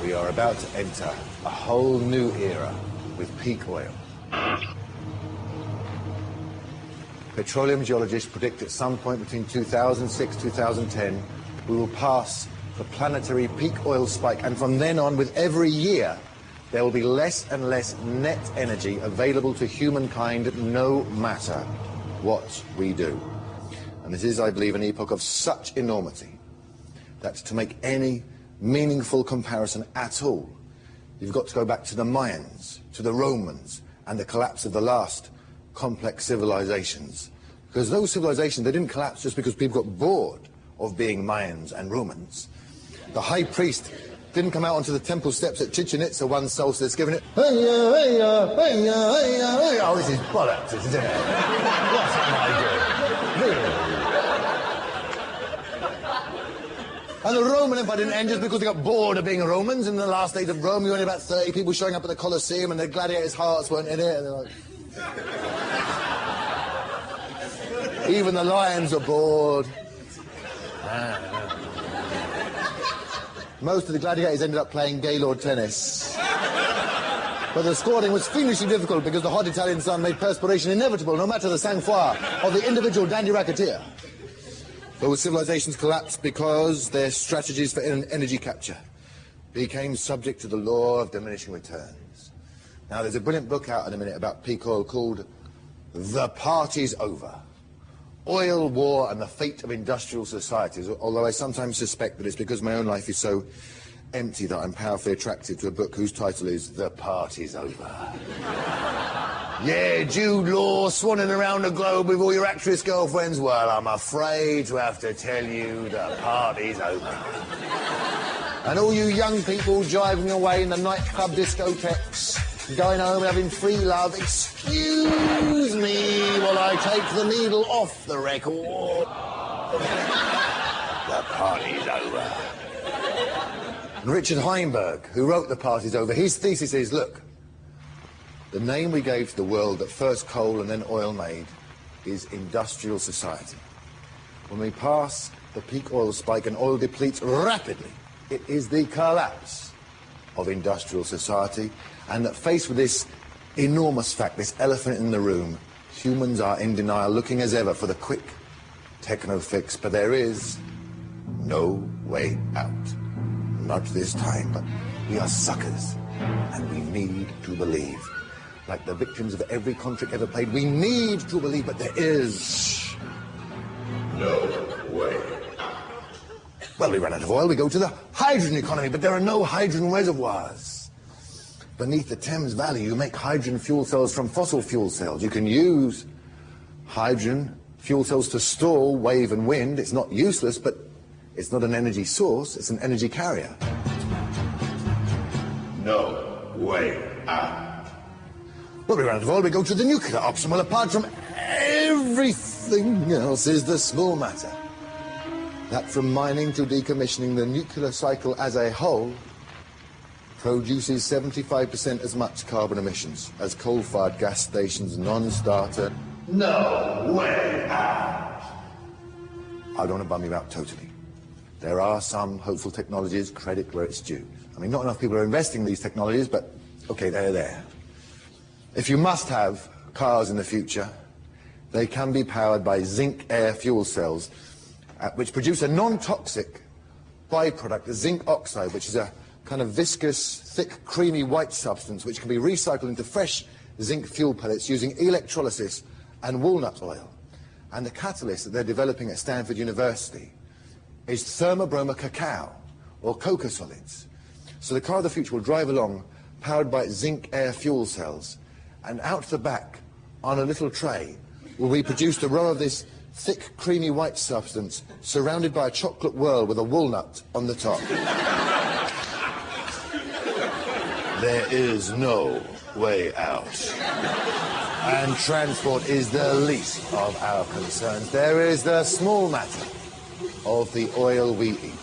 We are about to enter a whole new era with peak oil. Petroleum geologists predict at some point between 2006 and 2010 we will pass the planetary peak oil spike, and from then on, with every year, there will be less and less net energy available to humankind, no matter what we do. And this is, I believe, an epoch of such enormity that to make any meaningful comparison at all, you've got to go back to the Mayans, to the Romans, and the collapse of the last complex civilizations. Because those civilizations, they didn't collapse just because people got bored of being Mayans and Romans. The high priest didn't come out onto the temple steps at Chichen Itza one solstice giving it, oh, this is bollocks, isn't it? What am I doing? Really? And the Roman Empire didn't end just because they got bored of being Romans. In the last days of Rome, you only about 30 people showing up at the Colosseum, and the gladiators' hearts weren't in it, and they're like... Even the lions are bored. Most of the gladiators ended up playing Gaylord tennis. But the scoring was fiendishly difficult because the hot Italian sun made perspiration inevitable, no matter the sang-froid of the individual dandy racketeer. Those civilizations collapsed because their strategies for energy capture became subject to the law of diminishing returns. Now, there's a brilliant book out in a minute about peak oil called The Party's Over. Oil, War, and the Fate of Industrial Societies, although I sometimes suspect that it's because my own life is so empty that I'm powerfully attracted to a book whose title is The Party's Over. Yeah, Jude Law, swanning around the globe with all your actress girlfriends. Well, I'm afraid to have to tell you the party's over. And all you young people driving away in the nightclub discotheques, going home and having free love, excuse me while I take the needle off the record. The party's over. And Richard Heinberg, who wrote The Party's Over, his thesis is, look, the name we gave to the world that first coal and then oil made is industrial society. When we pass the peak oil spike and oil depletes rapidly, it is the collapse of industrial society. And that faced with this enormous fact, this elephant in the room, humans are in denial, looking as ever for the quick techno fix, but there is no way out. Not this time, but we are suckers, and we need to believe. Like the victims of every conflict ever played, we need to believe, but there is no way out. Well, we run out of oil, we go to the hydrogen economy, but there are no hydrogen reservoirs. Beneath the Thames Valley, you make hydrogen fuel cells from fossil fuel cells. You can use hydrogen fuel cells to store wave and wind. It's not useless, but it's not an energy source, it's an energy carrier. No way out. Well, we run out of oil, we go to the nuclear option. Well, apart from everything else is the small matter. That from mining to decommissioning, the nuclear cycle as a whole produces 75% as much carbon emissions as coal-fired gas stations, non-starter. No way out. I don't want to bum you out totally. There are some hopeful technologies, credit where it's due. I mean, not enough people are investing in these technologies, but okay, they're there. If you must have cars in the future, they can be powered by zinc air fuel cells, which produce a non-toxic byproduct, the zinc oxide, which is a kind of viscous, thick, creamy white substance which can be recycled into fresh zinc fuel pellets using electrolysis and walnut oil. And the catalyst that they're developing at Stanford University is thermobroma cacao, or coca solids. So the car of the future will drive along powered by zinc air fuel cells, and out the back, on a little tray, will be produced a row of this thick, creamy white substance surrounded by a chocolate whirl with a walnut on the top. There is no way out. And transport is the least of our concerns. There is the small matter of the oil we eat.